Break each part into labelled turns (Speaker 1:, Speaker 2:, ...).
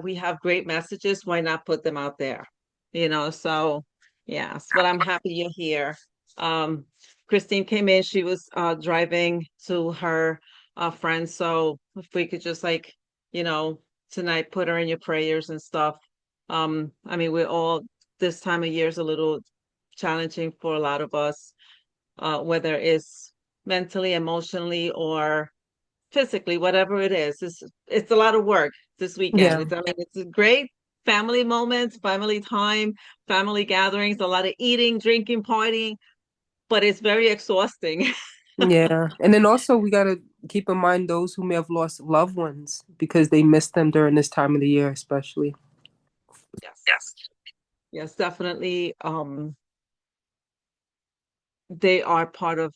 Speaker 1: we have great messages, why not put them out there? So yes, but I'm happy you're here. Um, Christine came in, she was driving to her friend, so if we could just you know, tonight put her in your prayers and stuff. I mean, we're all this time of year is a little challenging for a lot of us, whether it's mentally, emotionally, or physically, whatever it is. It's a lot of work this weekend.
Speaker 2: Yeah.
Speaker 1: I mean, it's a great family moments, family time, family gatherings, a lot of eating, drinking, partying, but it's very exhausting.
Speaker 2: Yeah. And then also we gotta keep in mind those who may have lost loved ones because they miss them during this time of the year, especially.
Speaker 1: Yes. Yes, definitely. They are part of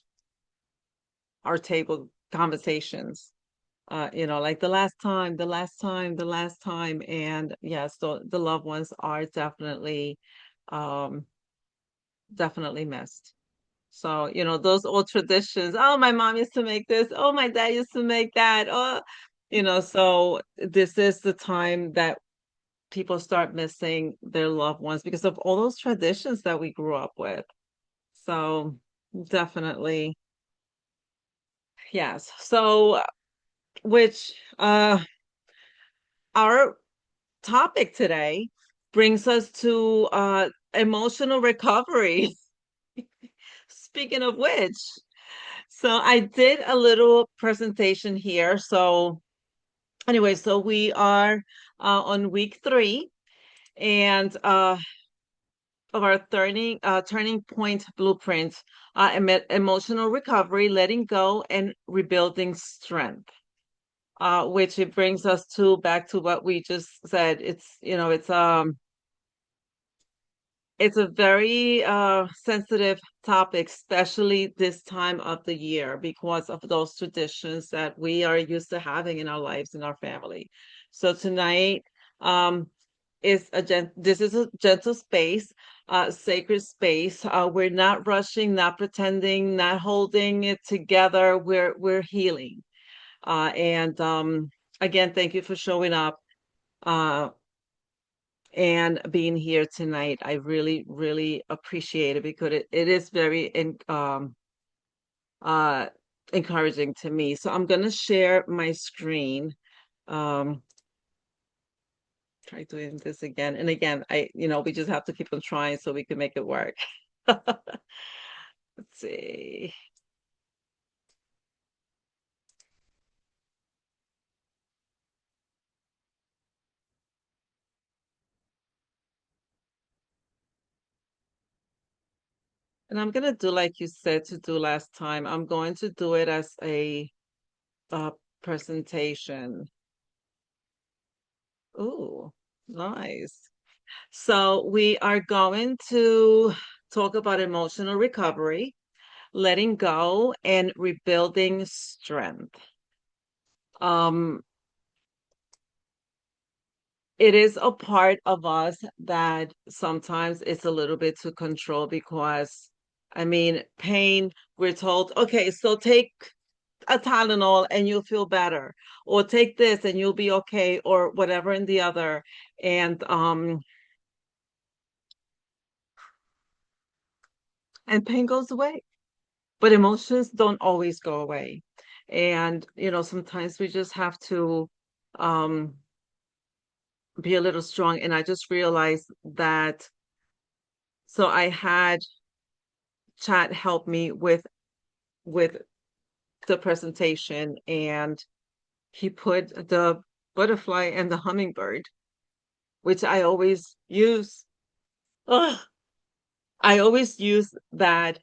Speaker 1: our table conversations. Like the last time. And yes, so the loved ones are um definitely missed. So, those old traditions. Oh, my mom used to make this. Oh, my dad used to make that. Oh, so this is the time that people start missing their loved ones because of all those traditions that we grew up with. So, definitely, yes. So, which our topic today brings us to emotional recovery. Speaking of which, so I did a little presentation here. So anyway, so we are on week 3 and of our turning point blueprint, emotional recovery, letting go, and rebuilding strength. Which it brings us to back to what we just said. It's a very sensitive topic, especially this time of the year, because of those traditions that we are used to having in our lives in our family. So tonight um, this is a gentle space, sacred space. We're not rushing, not pretending, not holding it together. We're healing. And again, thank you for showing up. Uh, and being here tonight. I really, really appreciate it because it is very uh encouraging to me. So I'm gonna share my screen. Um Try doing this again. And again, we just have to keep on trying so we can make it work. Let's see. And I'm gonna do like you said to do last time. I'm going to do it as a uh presentation. Ooh, nice. So we are going to talk about emotional recovery, letting go, and rebuilding strength. Um, it is a part of us that sometimes it's a little bit to control because, I mean, pain, we're told, okay, so take a Tylenol and you'll feel better, or take this and you'll be okay, or whatever and the other. And pain goes away. But emotions don't always go away. And, sometimes we just have to um, be a little strong. And I just realized that. So I had chat help me with the presentation, and he put the butterfly and the hummingbird, which I always use. Ugh, I always use that.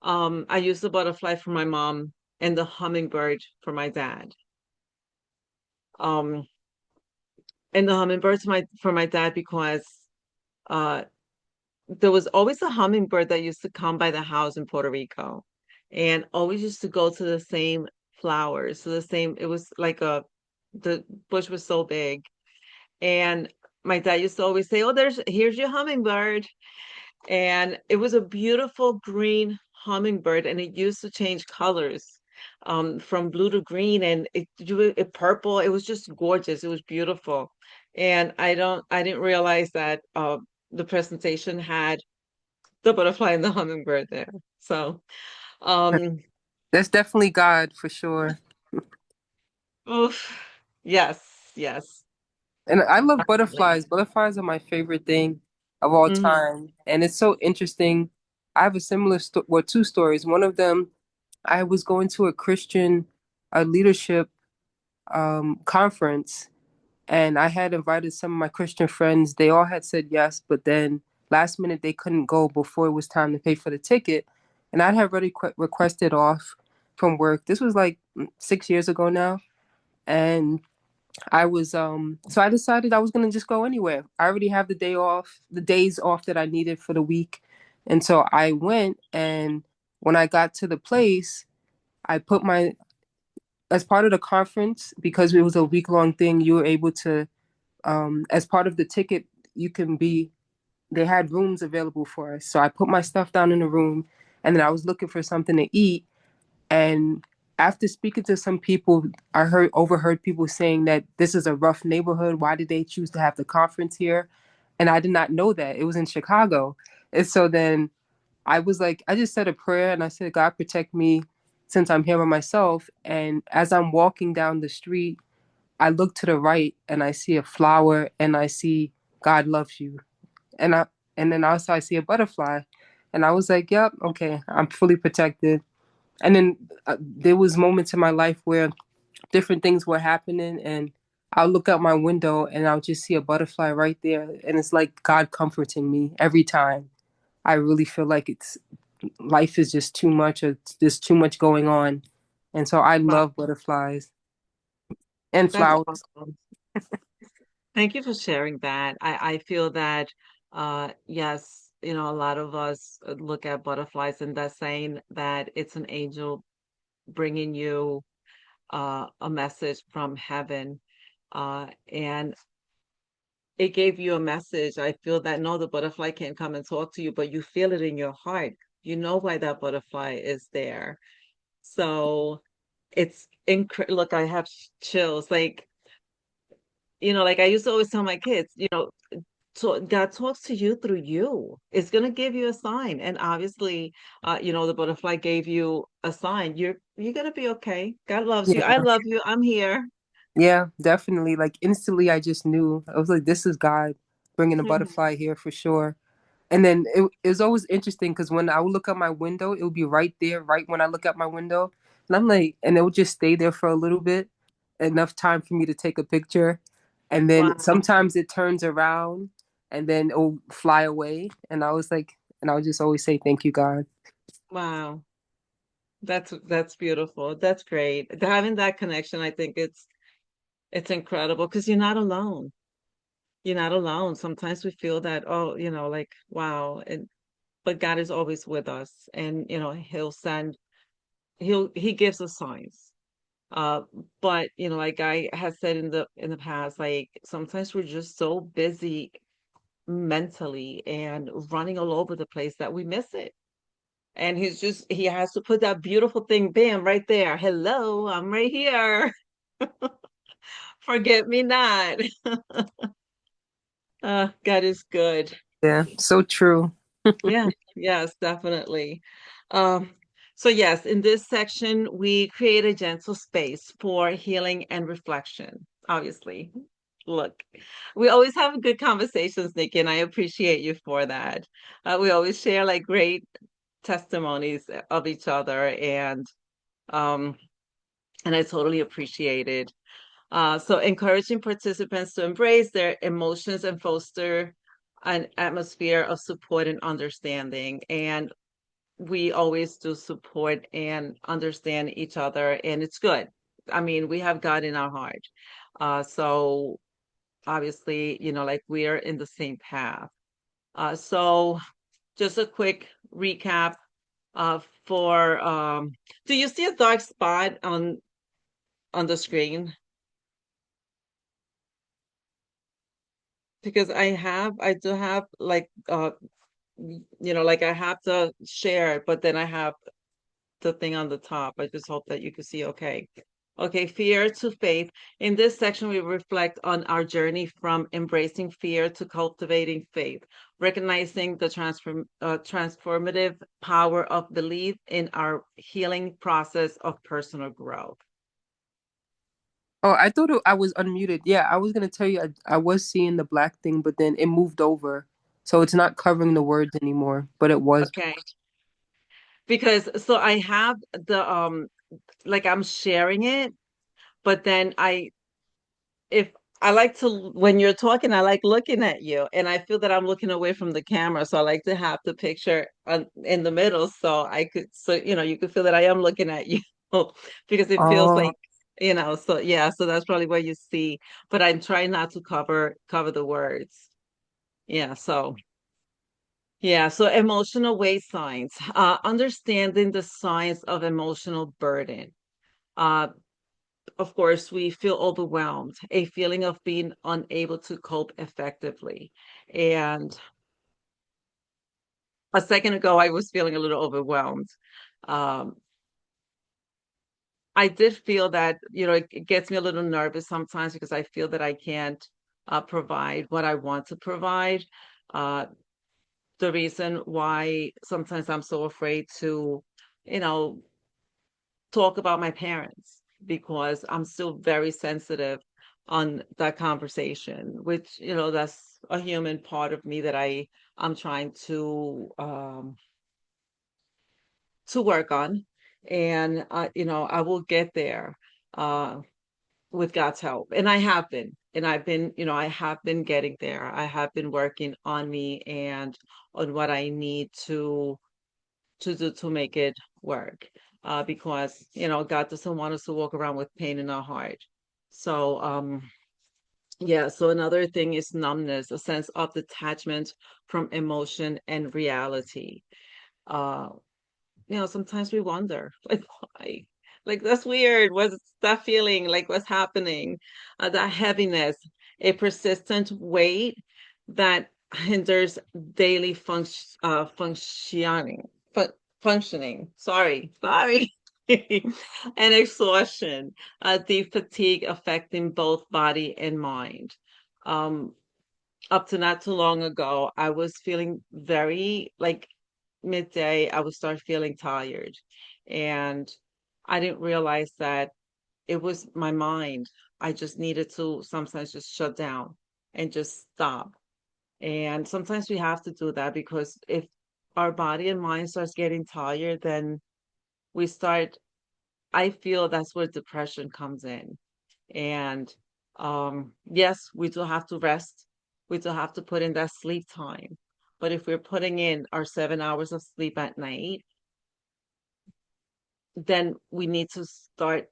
Speaker 1: I use the butterfly for my mom and the hummingbird for my dad. Um, and the hummingbirds my for my dad because uh there was always a hummingbird that used to come by the house in Puerto Rico and always used to go to the same flowers. So the same, it was like the bush was so big. And my dad used to always say, "Oh, here's your hummingbird." And it was a beautiful green hummingbird, and it used to change colors from blue to green, and it purple. It was just gorgeous. It was beautiful. And I didn't realize that the presentation had the butterfly and the hummingbird there. So, um,
Speaker 2: That's definitely God for sure.
Speaker 1: oof, yes, yes.
Speaker 2: And I love
Speaker 1: Definitely.
Speaker 2: butterflies. Butterflies are my favorite thing of all
Speaker 1: Hmm.
Speaker 2: time. And it's so interesting. I have a similar well, two stories. One of them, I was going to a Christian leadership conference, and I had invited some of my Christian friends. They all had said yes, but then last minute they couldn't go before it was time to pay for the ticket. And I had already requested off from work. This was like 6 years ago now. And I was so I decided I was gonna just go anywhere. I already have the days off that I needed for the week. And so I went, and when I got to the place, I put my as part of the conference, because it was a week long thing, you were able to as part of the ticket, you can be they had rooms available for us. So I put my stuff down in the room, and then I was looking for something to eat. And after speaking to some people, I heard overheard people saying that this is a rough neighborhood. Why did they choose to have the conference here? And I did not know that. It was in Chicago. And so then I was like, I just said a prayer and I said, God protect me since I'm here by myself. And as I'm walking down the street, I look to the right and I see a flower and I see God loves you. And then also I see a butterfly. And I was like, yep, okay, I'm fully protected. And then there was moments in my life where different things were happening, and I'll look out my window and I'll just see a butterfly right there, and it's like God comforting me every time. I really feel like it's life is just too much, or there's too much going on, and so I
Speaker 1: Wow,
Speaker 2: love butterflies and
Speaker 1: that's
Speaker 2: flowers.
Speaker 1: awesome. Thank you for sharing that. I feel that, yes, a lot of us look at butterflies and that's saying that it's an angel bringing you a message from heaven. And it gave you a message. I feel that no, the butterfly can't come and talk to you, but you feel it in your heart. You know why that butterfly is there. So it's look, I have chills. Like, like I used to always tell my kids, so God talks to you through you. It's gonna give you a sign. And obviously, the butterfly gave you a sign. You're gonna be okay. God loves you. I
Speaker 2: Yeah,
Speaker 1: love you. I'm here.
Speaker 2: yeah, definitely. Like instantly, I just knew. I was like, this is God bringing a
Speaker 1: Mhm.
Speaker 2: butterfly here for sure. And then it was always interesting because when I would look out my window, it would be right there, right when I look out my window. And I'm like, and it would just stay there for a little bit, enough time for me to take a picture. And then
Speaker 1: Wow.
Speaker 2: sometimes it turns around and then it'll fly away. And I was like, and I would just always say, thank you, God.
Speaker 1: Wow. That's beautiful. That's great. Having that connection, I think it's incredible because you're not alone. You're not alone. Sometimes we feel that, oh, like, wow, but God is always with us and he gives us signs. Uh, but like I have said in the past, like sometimes we're just so busy mentally and running all over the place that we miss it. And he has to put that beautiful thing, bam, right there. Hello, I'm right here. Forget me not. God is good.
Speaker 2: Yeah, so true.
Speaker 1: Yeah, yes, definitely. Um, so yes, in this section, we create a gentle space for healing and reflection. Obviously, look, we always have good conversations, Nikki, and I appreciate you for that. We always share like great testimonies of each other, um, and I totally appreciate it. So encouraging participants to embrace their emotions and foster an atmosphere of support and understanding. And we always do support and understand each other, and it's good. I mean, we have God in our heart. So obviously, like we are in the same path. So just a quick recap for do you see a dark spot on the screen? Because I do have like like I have to share, but then I have the thing on the top. I just hope that you can see okay. Okay, fear to faith. In this section, we reflect on our journey from embracing fear to cultivating faith, recognizing the transformative power of belief in our healing process of personal growth.
Speaker 2: Oh, I thought I was unmuted. Yeah, I was gonna tell you I was seeing the black thing, but then it moved over, so it's not covering the words anymore. But it was.
Speaker 1: Okay, because so I have the like I'm sharing it, but then if I like to, when you're talking, I like looking at you, and I feel that I'm looking away from the camera. So I like to have the picture in the middle, so so you could feel that I am looking at you because it feels
Speaker 2: Oh,
Speaker 1: like, so yeah, so that's probably what you see. But I'm trying not to cover the words. Yeah, so yeah, so emotional weight signs, understanding the signs of emotional burden. Uh, of course, we feel overwhelmed, a feeling of being unable to cope effectively. And a second ago, I was feeling a little overwhelmed. Um, I did feel that, it gets me a little nervous sometimes because I feel that I can't provide what I want to provide. Uh, the reason why sometimes I'm so afraid to, you know, talk about my parents because I'm still very sensitive on that conversation, which, that's a human part of me that I'm trying to work on. And I will get there with God's help. And I have been. And I have been getting there. I have been working on me and on what I need to do to make it work. Because God doesn't want us to walk around with pain in our heart. So yeah, so another thing is numbness, a sense of detachment from emotion and reality. Uh Sometimes we wonder, like, why? Like, that's weird. What's that feeling? Like, what's happening? That heaviness, a persistent weight that hinders daily fu functioning. Sorry. And exhaustion, the fatigue affecting both body and mind. Um, Up to not too long ago, I was feeling very like midday, I would start feeling tired. And I didn't realize that it was my mind. I just needed to sometimes just shut down and just stop. And sometimes we have to do that because if our body and mind starts getting tired, then we start, I feel that's where depression comes in. And yes, we do have to rest. We do have to put in that sleep time. But if we're putting in our 7 hours of sleep at night, then we need to start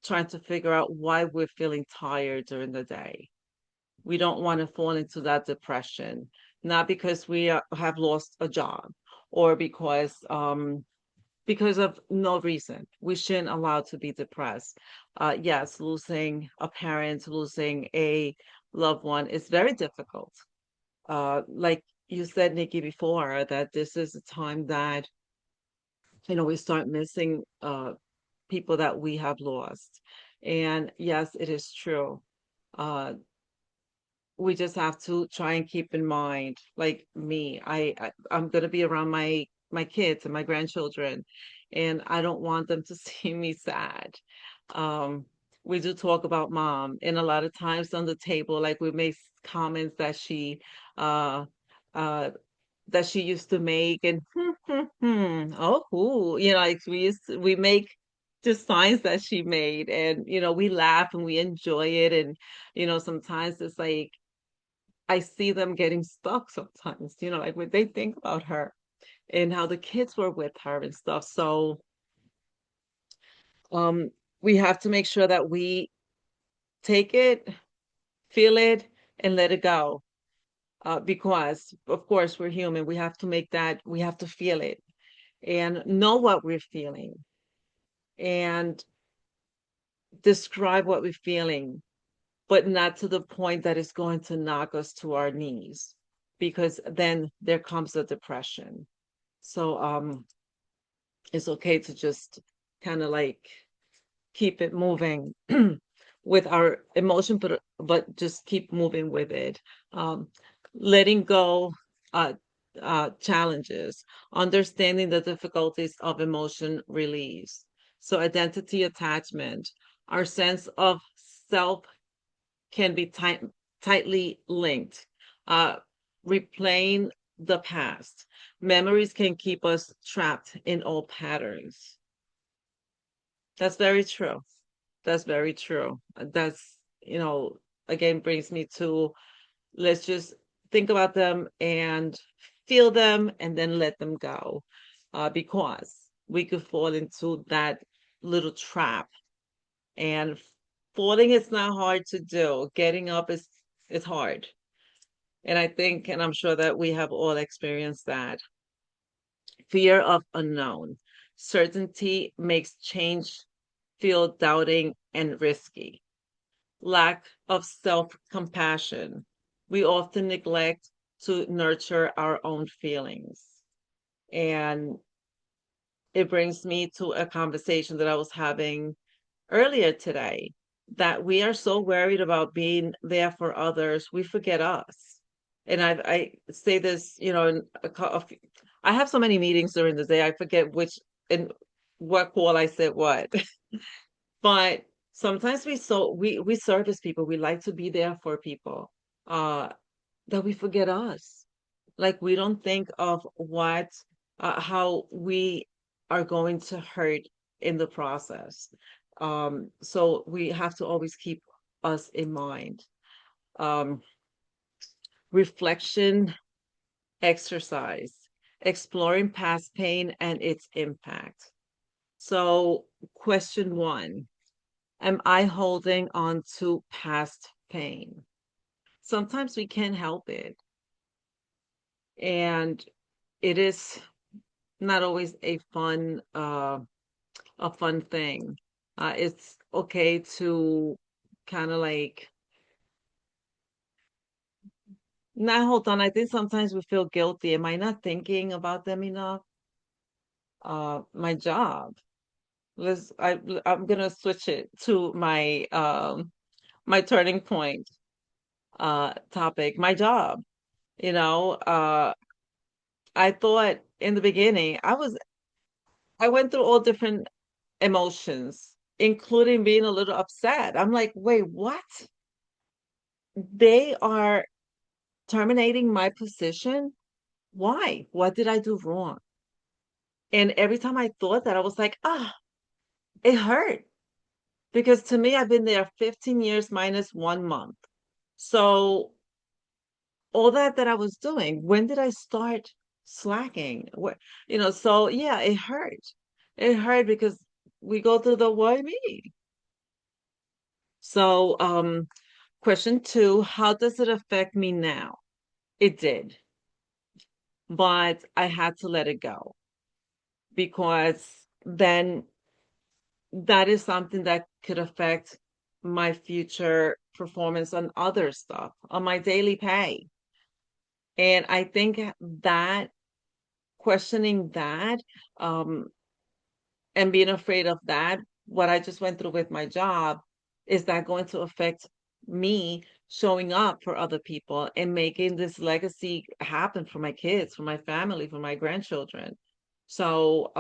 Speaker 1: trying to figure out why we're feeling tired during the day. We don't want to fall into that depression, not because we have lost a job or because of no reason. We shouldn't allow to be depressed. Yes, losing a parent, losing a loved one is very difficult. Like you said, Nikki, before, that this is a time that, we start missing people that we have lost. And yes, it is true. Uh, we just have to try and keep in mind, like me, I'm gonna be around my kids and my grandchildren, and I don't want them to see me sad. Um, we do talk about mom, and a lot of times on the table, like we make comments uh uh that she used to make, and oh, ooh, like we make just signs that she made, and we laugh and we enjoy it, and sometimes it's like I see them getting stuck sometimes, like when they think about her and how the kids were with her and stuff. So um we have to make sure that we take it, feel it, and let it go. Because of course we're human. We have to feel it and know what we're feeling and describe what we're feeling, but not to the point that it's going to knock us to our knees, because then there comes the depression. So it's okay to just kind of like keep it moving with our emotion, but just keep moving with it. Um, letting go uh, challenges, understanding the difficulties of emotion release. So identity attachment, our sense of self can be tightly linked. Uh, replaying the past. Memories can keep us trapped in old patterns. That's very true. That's very true. That's, again, brings me to let's just think about them and feel them and then let them go. Because we could fall into that little trap. And falling is not hard to do. Getting up is hard. And I think, and I'm sure that we have all experienced that. Fear of unknown. Certainty makes change feel doubting and risky. Lack of self compassion. We often neglect to nurture our own feelings. And it brings me to a conversation that I was having earlier today that we are so worried about being there for others, we forget us. And I say this, in I have so many meetings during the day, I forget which and what call I said what. But sometimes we service people. We like to be there for people. Uh, that we forget us. Like we don't think of how we are going to hurt in the process. So we have to always keep us in mind. Um, reflection exercise, exploring past pain and its impact. So, question one. Am I holding on to past pain? Sometimes we can't help it. And it is not always a fun thing. It's okay to kind of like not hold on. I think sometimes we feel guilty. Am I not thinking about them enough? My job. I'm gonna switch it to my turning point topic. My job. You know, I thought in the beginning I went through all different emotions, including being a little upset. I'm like, wait, what? They are terminating my position? Why? What did I do wrong? And every time I thought that, I was like, it hurt. Because to me, I've been there 15 years minus 1 month. So all that I was doing, when did I start slacking? So yeah, it hurt. It hurt because we go through the why me. So question two, how does it affect me now? It did, but I had to let it go because then that is something that could affect my future performance on other stuff, on my daily pay. And I think that questioning that um, and being afraid of that, what I just went through with my job, is that going to affect me showing up for other people and making this legacy happen for my kids, for my family, for my grandchildren? So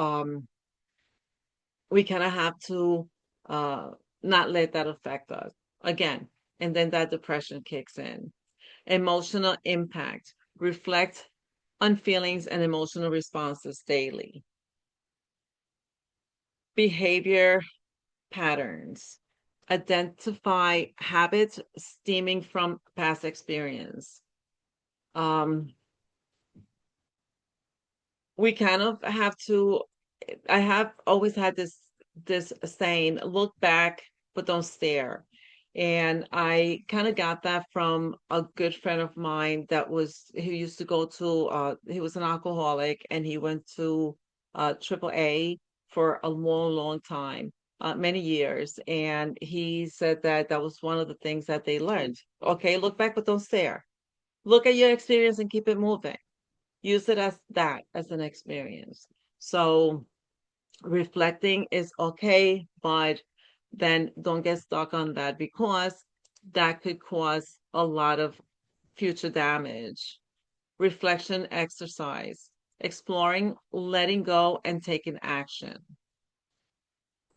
Speaker 1: we kind of have to uh, not let that affect us again. And then that depression kicks in. Emotional impact. Reflect on feelings and emotional responses daily. Behavior patterns. Identify habits stemming from past experience. Um, we kind of have to, I have always had this saying, look back, but don't stare. And I kind of got that from a good friend of mine he used to go to, he was an alcoholic and he went to AAA for a long, long time, many years. And he said that that was one of the things that they learned. Okay, look back, but don't stare. Look at your experience and keep it moving. Use it as that, as an experience. So reflecting is okay, but then don't get stuck on that because that could cause a lot of future damage. Reflection exercise, exploring, letting go, and taking action.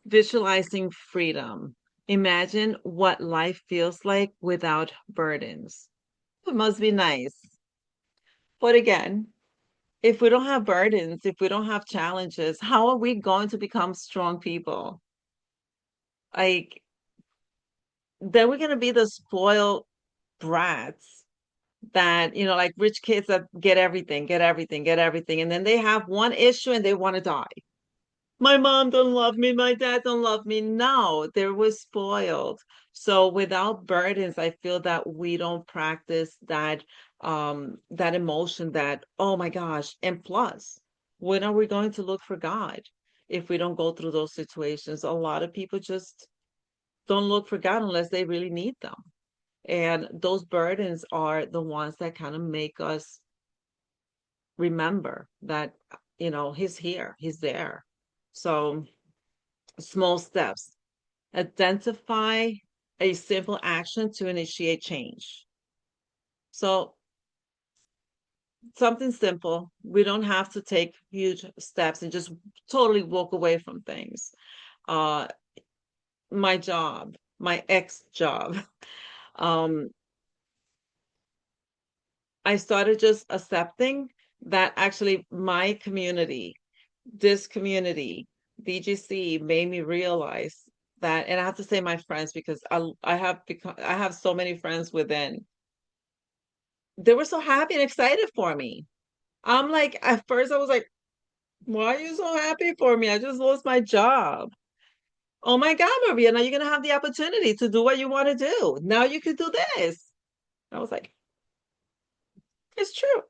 Speaker 1: Visualizing freedom. Imagine what life feels like without burdens. It must be nice. But again, if we don't have burdens, if we don't have challenges, how are we going to become strong people? Like, then we're going to be the spoiled brats that, like rich kids that get everything, get everything, get everything. And then they have one issue and they want to die. My mom don't love me, my dad don't love me. No, they were spoiled. So without burdens, I feel that we don't practice that emotion that, oh my gosh. And plus, when are we going to look for God if we don't go through those situations? A lot of people just don't look for God unless they really need them. And those burdens are the ones that kind of make us remember that, He's here, He's there. So small steps. Identify a simple action to initiate change. So, something simple. We don't have to take huge steps and just totally walk away from things. Uh, my job, my ex job. Um, I started just accepting that actually my community, this community, BGC, made me realize that, and I have to say my friends because I have so many friends within. They were so happy and excited for me. I'm like, at first I was like, why are you so happy for me? I just lost my job. Oh my God, Maria, now you're gonna have the opportunity to do what you want to do. Now you can do this. I was like, it's true.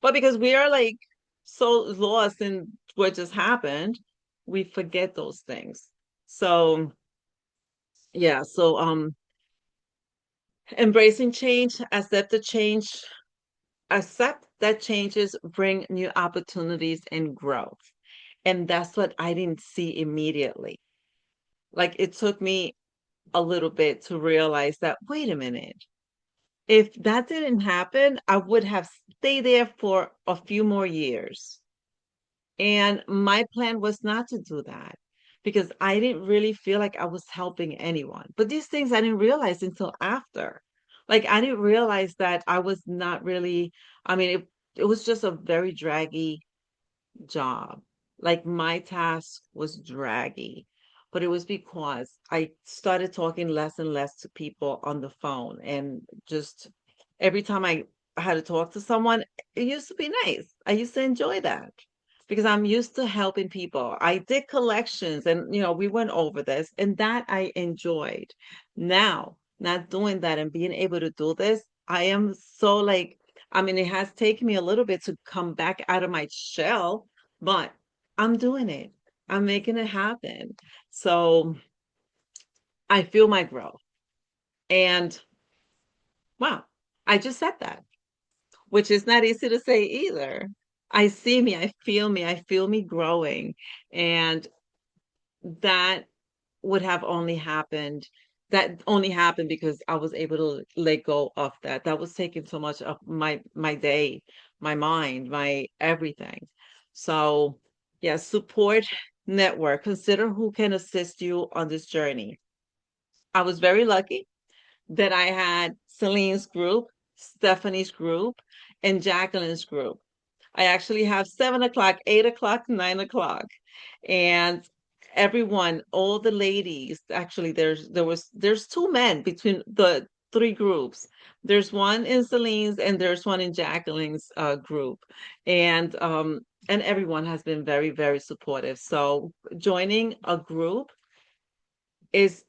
Speaker 1: But because we are like so lost in what just happened, we forget those things. So yeah, so embracing change, accept that changes bring new opportunities and growth. And that's what I didn't see immediately. Like it took me a little bit to realize that, wait a minute, if that didn't happen, I would have stayed there for a few more years. And my plan was not to do that because I didn't really feel like I was helping anyone. But these things I didn't realize until after. Like I didn't realize that I was not really, I mean, it was just a very draggy job. Like my task was draggy, but it was because I started talking less and less to people on the phone. And just every time I had to talk to someone, it used to be nice. I used to enjoy that because I'm used to helping people. I did collections and, we went over this and that I enjoyed. Now, not doing that and being able to do this, I am so like, I mean, it has taken me a little bit to come back out of my shell, but I'm doing it. I'm making it happen. So I feel my growth. And wow, I just said that, which is not easy to say either. I see me, I feel me growing. And that would have only happened that only happened because I was able to let go of that. That was taking so much of my day, my mind, my everything. So, yeah, support network. Consider who can assist you on this journey. I was very lucky that I had Celine's group, Stephanie's group, and Jacqueline's group. I actually have 7 o'clock, 8 o'clock, 9 o'clock, and everyone, all the ladies. Actually, there's two men between the three groups. There's one in Celine's and there's one in Jacqueline's group, and everyone has been very very supportive. So joining a group is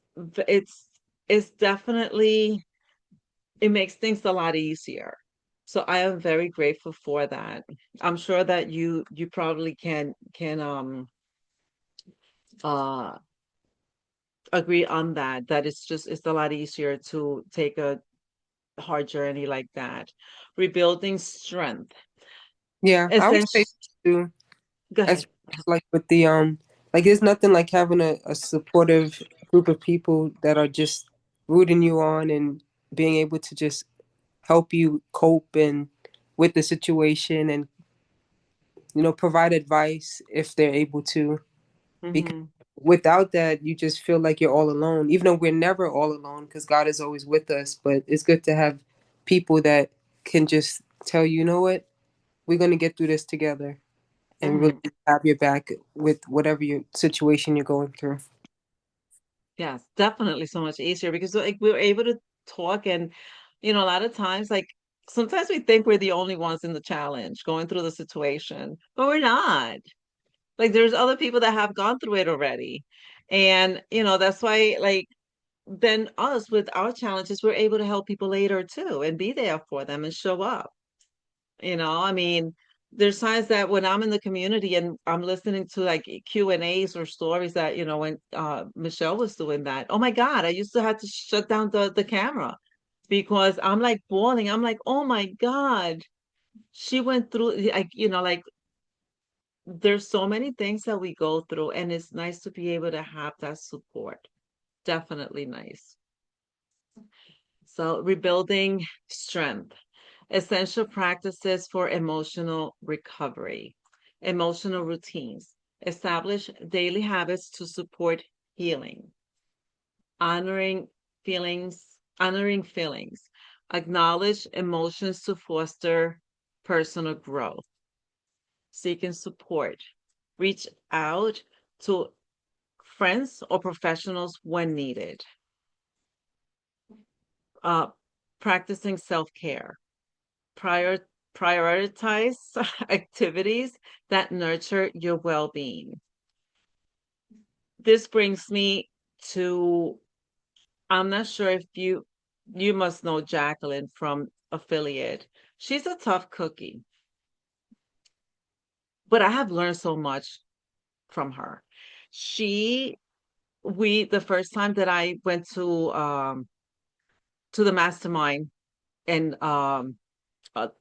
Speaker 1: it's it's definitely it makes things a lot easier. So I am very grateful for that. I'm sure that you probably can uh agree on that, that it's a lot easier to take a hard journey like that. Rebuilding strength.
Speaker 2: Yeah, I would say
Speaker 1: Essential.
Speaker 2: too.
Speaker 1: Go
Speaker 2: As
Speaker 1: ahead.
Speaker 2: like with the like there's nothing like having a supportive group of people that are just rooting you on and being able to just help you cope and with the situation and provide advice if they're able to, because
Speaker 1: Hmm.
Speaker 2: without that you just feel like you're all alone, even though we're never all alone because God is always with us. But it's good to have people that can just tell you, you know what, we're going to get through this together, and really
Speaker 1: Hmm.
Speaker 2: have your back with whatever your situation you're going through.
Speaker 1: Yes, definitely so much easier because like we were able to talk and a lot of times like sometimes we think we're the only ones in the challenge going through the situation, but we're not. Like there's other people that have gone through it already. And that's why like then us with our challenges, we're able to help people later too and be there for them and show up. I mean, there's times that when I'm in the community and I'm listening to like Q&As or stories that, when Michelle was doing that, oh my God, I used to have to shut down the camera because I'm like bawling. I'm like, oh my God, she went through like, like there's so many things that we go through, and it's nice to be able to have that support. Definitely nice. So, rebuilding strength, essential practices for emotional recovery, emotional routines, establish daily habits to support healing, honoring honoring feelings, acknowledge emotions to foster personal growth, seeking support, reach out to friends or professionals when needed, uh, practicing self-care, prior prioritize activities that nurture your well-being. This brings me to, I'm not sure if you must know Jacqueline from Affiliate. She's a tough cookie, but I have learned so much from her. She we the first time that I went to the mastermind and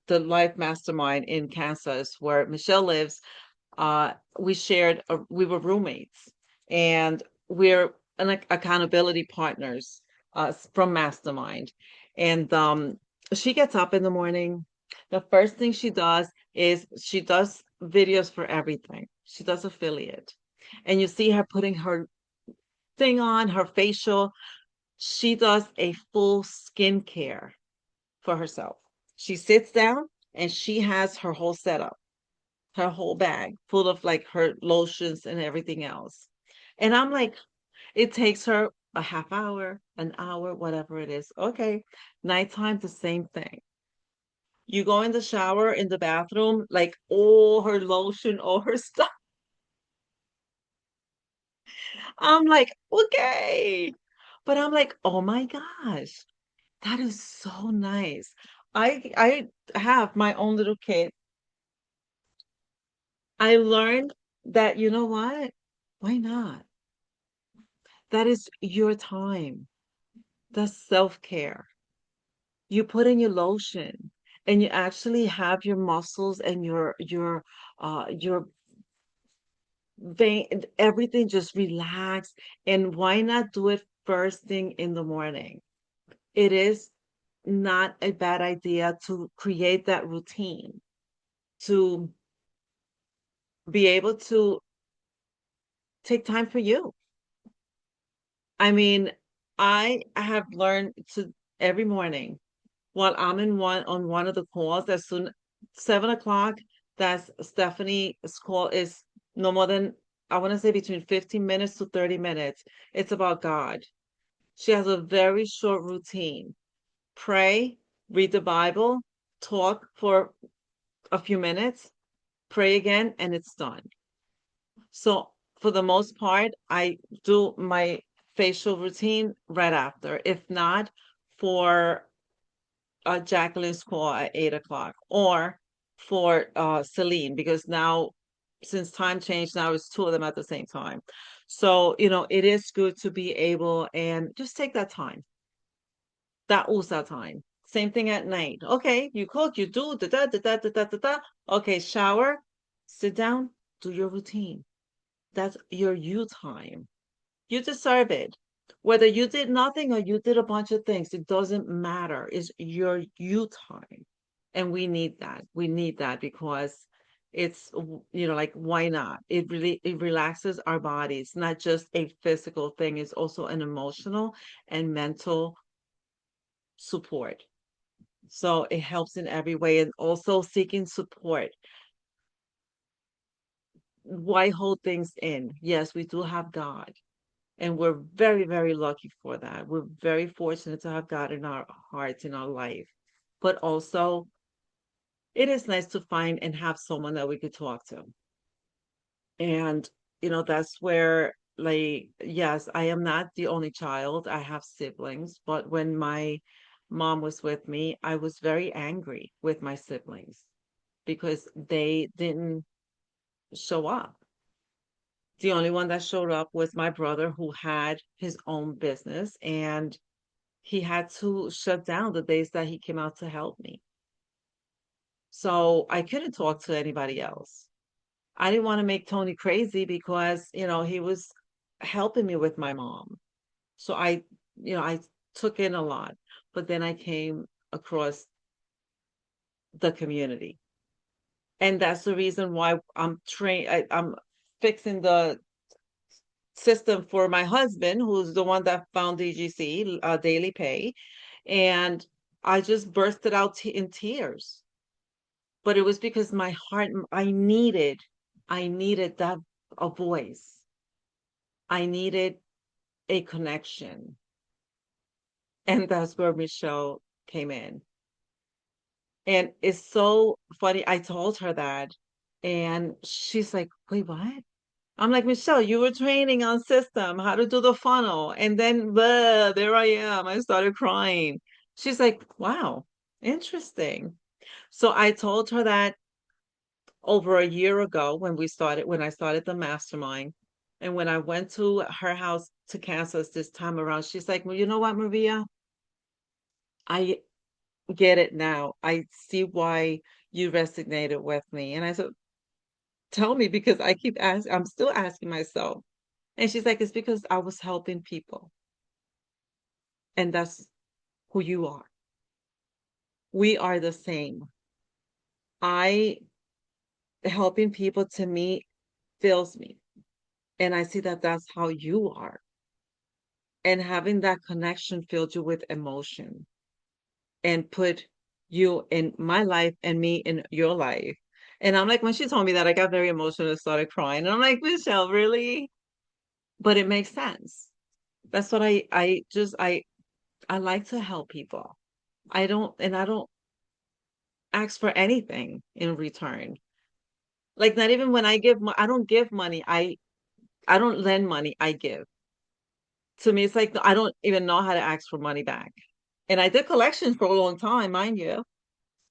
Speaker 1: the life mastermind in Kansas where Michelle lives, we shared, we were roommates, and we're accountability partners from Mastermind. And she gets up in the morning. The first thing she does is she does videos for everything. She does affiliate. And you see her putting her thing on, her facial. She does a full skincare for herself. She sits down and she has her whole setup, her whole bag full of like her lotions and everything else. And I'm like, it takes her a half hour, an hour, whatever it is. Okay. Nighttime, the same thing. You go in the shower, in the bathroom, like all her lotion, all her stuff. I'm like, okay. But I'm like, oh my gosh, that is so nice. I have my own little kid. I learned that, you know what? Why not? That is your time. That's self-care. You put in your lotion and you actually have your muscles and your vein, everything just relax. And why not do it first thing in the morning? It is not a bad idea to create that routine, to be able to take time for you. I mean, I have learned to every morning while I'm in one of the calls, as soon 7 o'clock, that's Stephanie's call is no more than, I want to say, between 15 minutes to 30 minutes. It's about God. She has a very short routine. Pray, read the Bible, talk for a few minutes, pray again, and it's done. So for the most part, I do my facial routine right after. If not, for Jacqueline's call at 8 o'clock, or for Celine, because now, since time changed, now it's two of them at the same time. So, it is good to be able and just take that time, that USA time. Same thing at night. Okay, you cook, you do da da da da da da da da. Okay, shower, sit down, do your routine. That's your you time. You deserve it. Whether you did nothing or you did a bunch of things, it doesn't matter. It's your you time. And we need that. We need that because it's, like, why not? It relaxes our bodies, not just a physical thing, it's also an emotional and mental support. So it helps in every way. And also seeking support. Why hold things in? Yes, we do have God. And we're very, very lucky for that. We're very fortunate to have God in our hearts, in our life. But also, it is nice to find and have someone that we could talk to. And, that's where, like, yes, I am not the only child. I have siblings. But when my mom was with me, I was very angry with my siblings because they didn't show up. The only one that showed up was my brother, who had his own business, and he had to shut down the days that he came out to help me. So I couldn't talk to anybody else. I didn't want to make Tony crazy because, he was helping me with my mom. So I took in a lot, but then I came across the community. And that's the reason why I'm fixing the system for my husband, who's the one that found DGC, daily pay. And I just bursted out in tears. But it was because my heart, I needed that, a voice. I needed a connection. And that's where Michelle came in. And it's so funny. I told her that. And she's like, wait, what? I'm like, Michelle, you were training on system, how to do the funnel. And then there I am. I started crying. She's like, wow, interesting. So I told her that over a year ago when I started the mastermind. And when I went to her house to Kansas this time around, she's like, well, you know what, Maria? I get it now. I see why you resonated with me. And I said, tell me, because I'm still asking myself. And she's like, it's because I was helping people. And that's who you are. We are the same. I Helping people, to me, fills me. And I see that that's how you are. And having that connection filled you with emotion and put you in my life and me in your life. And I'm like, when she told me that, I got very emotional and started crying. And I'm like, Michelle, really? But it makes sense. That's what I like to help people. I don't ask for anything in return. Like, not even when I don't give money. I don't lend money. I give. To me, it's like I don't even know how to ask for money back. And I did collections for a long time, mind you.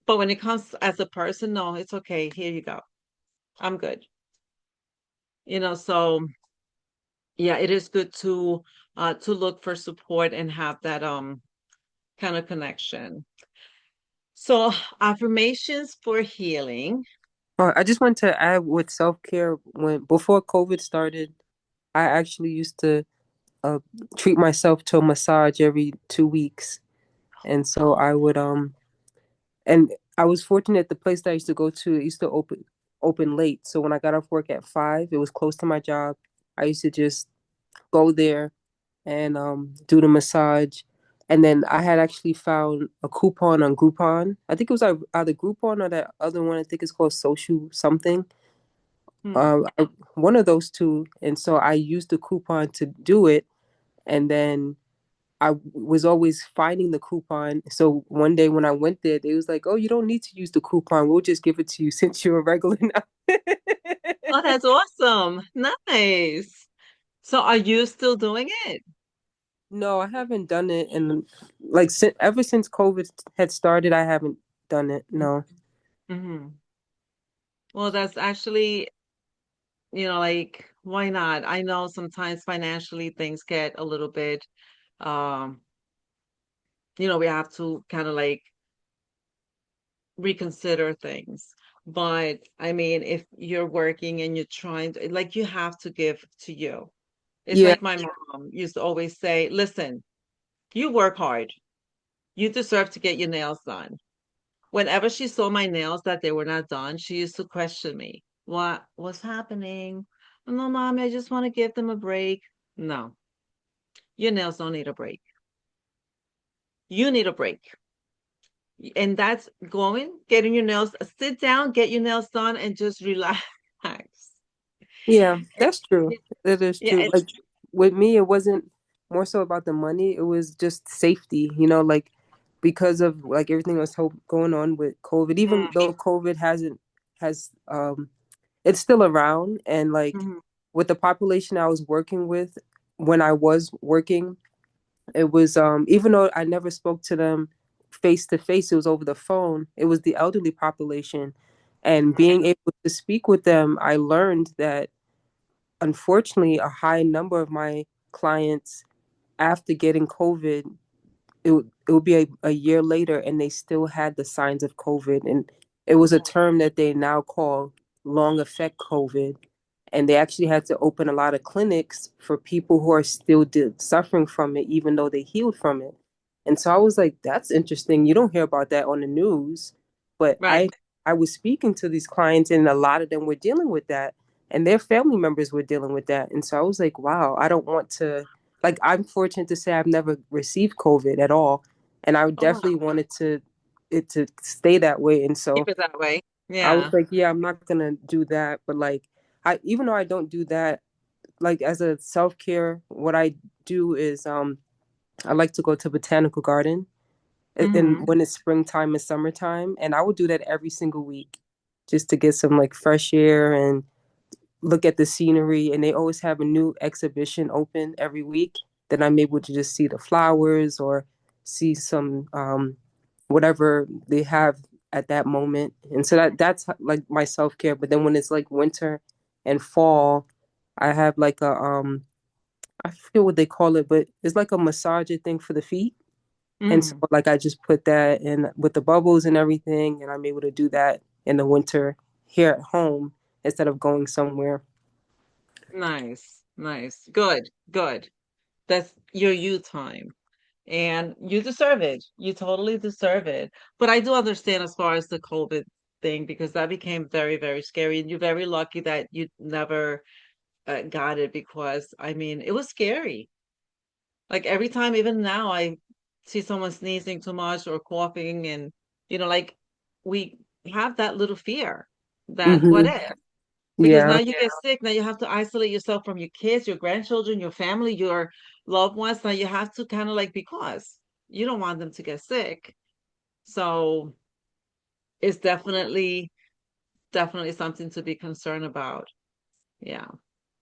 Speaker 1: But when it comes as a person, no, it's okay. Here you go. I'm good. So yeah, it is good to look for support and have that kind of connection. So affirmations for healing.
Speaker 2: I just want to add with self-care, when before COVID started, I actually used to uh, treat myself to a massage every 2 weeks. And so
Speaker 1: Oh,
Speaker 2: I would and I was fortunate, the place that I used to go to, it used to open late. So when I got off work at 5, it was close to my job. I used to just go there and do the massage. And then I had actually found a coupon on Groupon. I think it was either Groupon or that other one. I think it's called Social something.
Speaker 1: hmm.
Speaker 2: One of those two. And so I used the coupon to do it. And then I was always finding the coupon. So one day when I went there, they was like, "Oh, you don't need to use the coupon. We'll just give it to you since you're a regular now."
Speaker 1: Oh, that's awesome. Nice. So are you still doing it?
Speaker 2: No, I haven't done it, and like ever since COVID had started, I haven't done it. No.
Speaker 1: Mm-hmm. Well, that's actually, like, why not? I know sometimes financially things get a little bit, um, we have to kind of like reconsider things. But I mean, if you're working and you're trying to, like, you have to give to you. It's
Speaker 2: Yeah,
Speaker 1: like my mom used to always say, listen, you work hard. You deserve to get your nails done. Whenever she saw my nails that they were not done, she used to question me. What's happening? No, mommy, I just want to give them a break. No, your nails don't need a break. You need a break. And that's going, getting your nails, sit down, get your nails done, and just relax.
Speaker 2: yeah, that's true. That is
Speaker 1: Yeah,
Speaker 2: true. Like with me, it wasn't more so about the money. It was just safety, like because of like everything was going on with COVID, even though COVID has it's still around, and like
Speaker 1: mhm.
Speaker 2: with the population I was working with when I was working, it was even though I never spoke to them face to face, it was over the phone. It was the elderly population, and being able to speak with them, I learned that unfortunately a high number of my clients after getting COVID, it would be a year later and they still had the signs of COVID. And it was a term that they now call long effect COVID. And they actually had to open a lot of clinics for people who are still suffering from it, even though they healed from it. And so I was like, that's interesting. You don't hear about that on the news. But
Speaker 1: Right.
Speaker 2: I was speaking to these clients, and a lot of them were dealing with that. And their family members were dealing with that. And so I was like, wow, I don't want to, like, I'm fortunate to say I've never received COVID at all. And I
Speaker 1: Oh, wow.
Speaker 2: definitely wanted it to stay that way. And
Speaker 1: Keep
Speaker 2: so
Speaker 1: it that way.
Speaker 2: I was
Speaker 1: Yeah.
Speaker 2: like, yeah, I'm not gonna do that. But like, I even though I don't do that, like as a self care, what I do is I like to go to botanical garden, and
Speaker 1: Hmm.
Speaker 2: when it's springtime and summertime, and I would do that every single week, just to get some like fresh air and look at the scenery. And they always have a new exhibition open every week that I'm able to just see the flowers or see some whatever they have at that moment. And so that's like my self-care. But then when it's like winter and fall, I have like a I forget what they call it, but it's like a massager thing for the feet. And so
Speaker 1: Mm.
Speaker 2: like I just put that in with the bubbles and everything, and I'm able to do that in the winter here at home instead of going somewhere.
Speaker 1: Nice. Nice. Good. Good. That's your you time. And you deserve it. You totally deserve it. But I do understand as far as the COVID thing, because that became very, very scary. And you're very lucky that you never got it, because I mean, it was scary. Like every time, even now, I see someone sneezing too much or coughing, and like we have that little fear that what
Speaker 2: Hmm.
Speaker 1: if? Because now
Speaker 2: Yeah.
Speaker 1: you get sick, now you have to isolate yourself from your kids, your grandchildren, your family, your loved ones. Now you have to kind of like, because you don't want them to get sick. So it's definitely something to be concerned about. Yeah.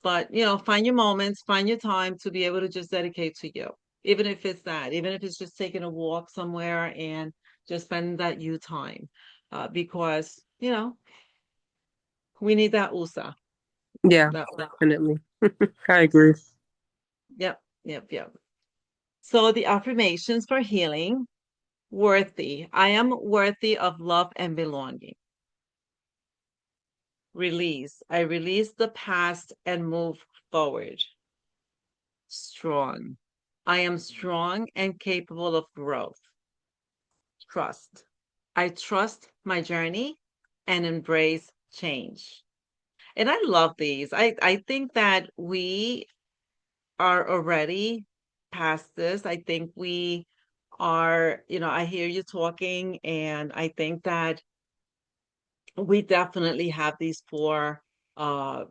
Speaker 1: But, find your moments, find your time to be able to just dedicate to you. Even if it's that, even if it's just taking a walk somewhere and just spending that you time. Because, we need that USA.
Speaker 2: Yeah,
Speaker 1: That,
Speaker 2: definitely. I agree.
Speaker 1: yep, yep, yep. So the affirmations for healing: worthy. I am worthy of love and belonging. Release. I release the past and move forward. Strong. I am strong and capable of growth. Trust. I trust my journey and embrace change. And I love these. I think that we are already past this. I think we are, I hear you talking, and I think that we definitely have these four uh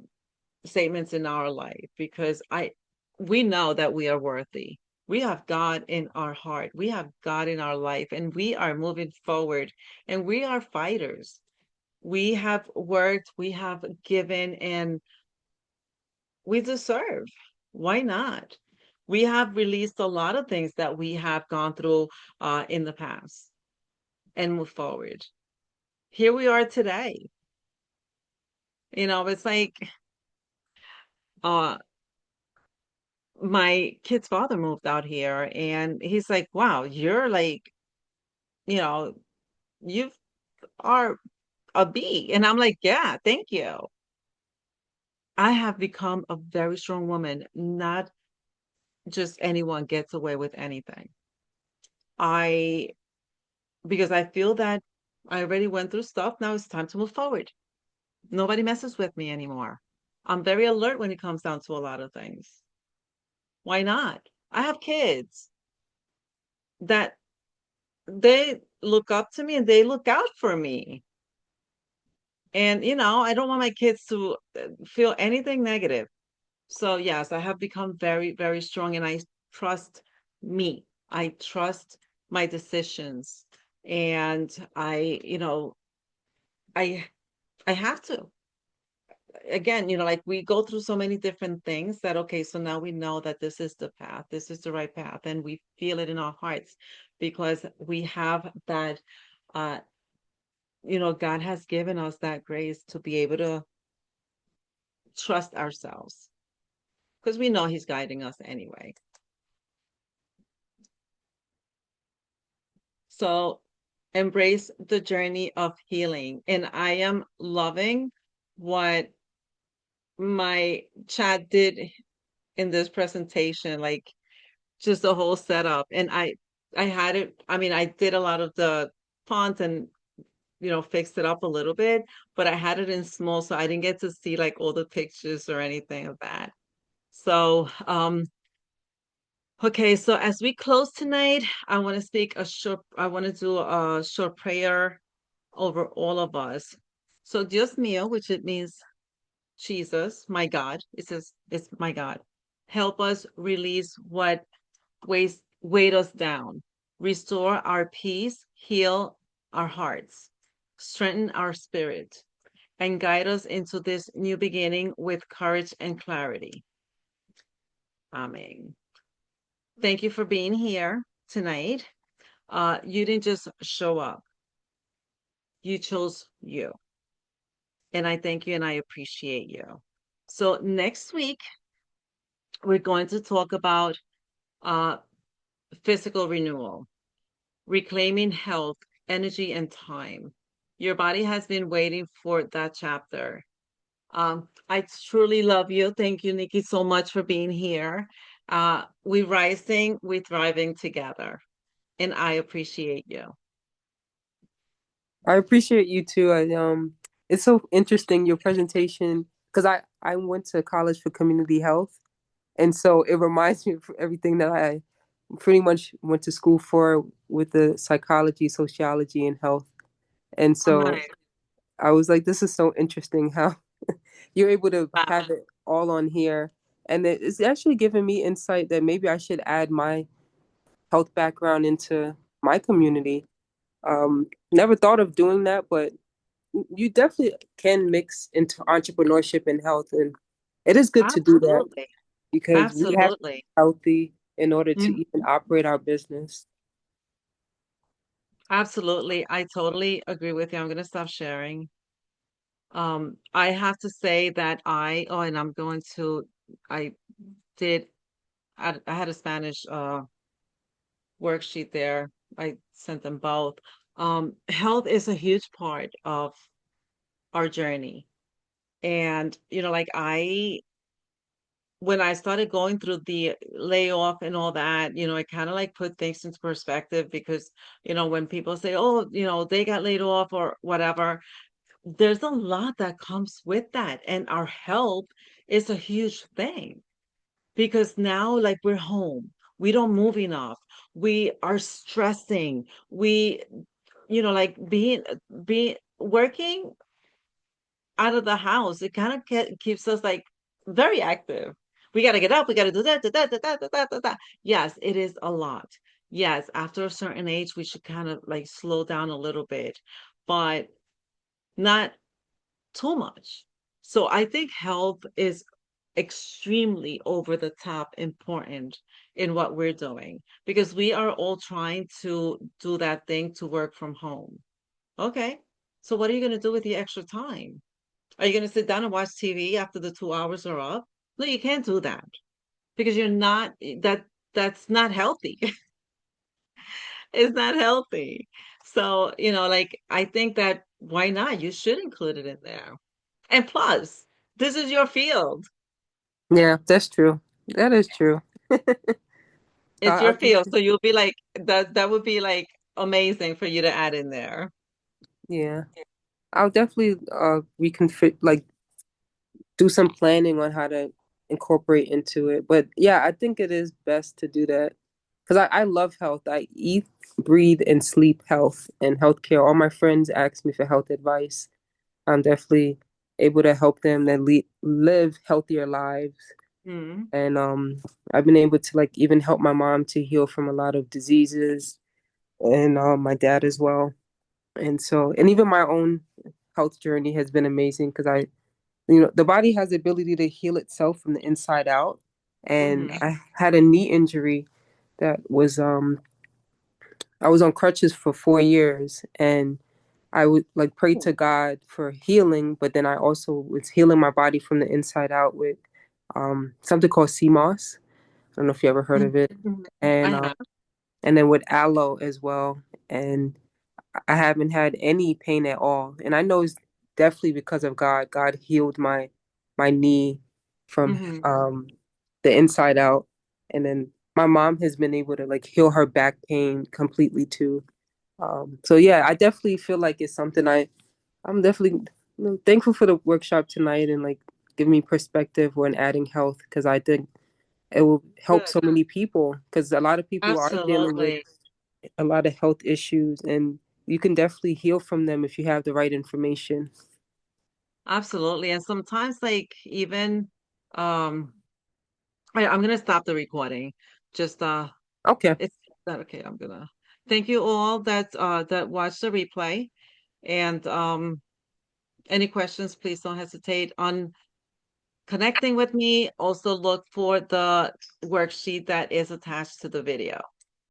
Speaker 1: statements in our life, because we know that we are worthy. We have God in our heart. We have God in our life, and we are moving forward, and we are fighters. We have worked, we have given, and we deserve. Why not? We have released a lot of things that we have gone through in the past, and move forward. Here we are today. It's like uh my kid's father moved out here, and he's like, wow, you're like, you know, you are a bee. And I'm like, yeah, thank you. I have become a very strong woman. Not just anyone gets away with anything. I, because I feel that I already went through stuff. Now it's time to move forward. Nobody messes with me anymore. I'm very alert when it comes down to a lot of things. Why not? I have kids that they look up to me and they look out for me. And, I don't want my kids to feel anything negative. So, yes, I have become very, very strong and I trust me. I trust my decisions. And I I have to. Again, like we go through so many different things that okay, so now we know that this is the path, this is the right path, and we feel it in our hearts because we have that uh God has given us that grace to be able to trust ourselves because we know he's guiding us anyway. So embrace the journey of healing. And I am loving what my chat did in this presentation, like just the whole setup. And I had it, I mean, I did a lot of the font and fixed it up a little bit, but I had it in small, so I didn't get to see like all the pictures or anything of that. So, okay, so as we close tonight, I want to do a short prayer over all of us. So Dios mío, which it means Jesus, my God, it says it's my God. Help us release what weight us down, restore our peace, heal our hearts, strengthen our spirit, and guide us into this new beginning with courage and clarity. Amen. Thank you for being here tonight. You didn't just show up, you chose you. And I thank you and I appreciate you. So next week, we're going to talk about uh, physical renewal, reclaiming health, energy, and time. Your body has been waiting for that chapter. I truly love you. Thank you, Nikki, so much for being here. We rising, we thriving together, and I appreciate you.
Speaker 2: I appreciate you too. It's so interesting your presentation because I went to college for community health, and so it reminds me of everything that I pretty much went to school for with the psychology, sociology, and health. And so
Speaker 1: Right.
Speaker 2: I was like, this is so interesting how you're able to
Speaker 1: Wow.
Speaker 2: have it all on here. And it's actually given me insight that maybe I should add my health background into my community. Never thought of doing that, but you definitely can mix into entrepreneurship and health. And it is good to do that
Speaker 1: Absolutely.
Speaker 2: because we have to be
Speaker 1: Absolutely.
Speaker 2: healthy in order to
Speaker 1: Mm,
Speaker 2: even operate our business.
Speaker 1: absolutely. I totally agree with you. I'm going to stop sharing. I have to say that and I'm going to, I did, I had a Spanish worksheet there. I sent them both. Health is a huge part of our journey. And, like when I started going through the layoff and all that, it kind of like put things into perspective because, when people say, oh, they got laid off or whatever, there's a lot that comes with that. And our health is a huge thing because now, like, we're home. We don't move enough. We are stressing. We, like being working out of the house, it kind of keeps us like very active. We got to get up. We got to do that, da, da, da, da, da, da, da, da. Yes, it is a lot. Yes, after a certain age, we should kind of like slow down a little bit, but not too much. So I think health is extremely over the top important in what we're doing because we are all trying to do that thing to work from home. Okay. So what are you going to do with the extra time? Are you going to sit down and watch TV after the 2 hours are up? No, you can't do that because you're not that's not healthy. It's not healthy. So, like I think that why not? You should include it in there. And plus, This is your field.
Speaker 2: Yeah, that's true. That is true.
Speaker 1: It's
Speaker 2: I'll
Speaker 1: your field.
Speaker 2: definitely,
Speaker 1: So you'll be like that would be like amazing for you to add in there.
Speaker 2: yeah, I'll definitely reconfig like do some planning on how to incorporate into it. But yeah, I think it is best to do that because I love health. I eat, breathe, and sleep health and healthcare. All my friends ask me for health advice. I'm definitely able to help them that live healthier lives.
Speaker 1: Mm,
Speaker 2: And I've been able to like even help my mom to heal from a lot of diseases and my dad as well. And so, and even my own health journey has been amazing because the body has the ability to heal itself from the inside out. And
Speaker 1: hmm
Speaker 2: I had a knee injury that was I was on crutches for 4 years, and I would like pray to God for healing, but then I also was healing my body from the inside out with something called sea moss. I don't know if you ever heard of it,
Speaker 1: Mhm. I
Speaker 2: and
Speaker 1: have.
Speaker 2: and then with aloe as well. And I haven't had any pain at all. And I know it's definitely because of God. God healed my knee from
Speaker 1: Hmm
Speaker 2: the inside out. And then my mom has been able to like heal her back pain completely too. So yeah, I definitely feel like it's something I'm definitely thankful for the workshop tonight and like give me perspective when adding health because I think it will help
Speaker 1: Good.
Speaker 2: so many people because a lot of people are dealing with
Speaker 1: Absolutely.
Speaker 2: a lot of health issues, and you can definitely heal from them if you have the right information.
Speaker 1: Absolutely. And sometimes like even um I'm gonna stop the recording. Just
Speaker 2: Okay.
Speaker 1: it's not okay. I'm gonna thank you all that watched the replay. And any questions, please don't hesitate on connecting with me. Also look for the worksheet that is attached to the video.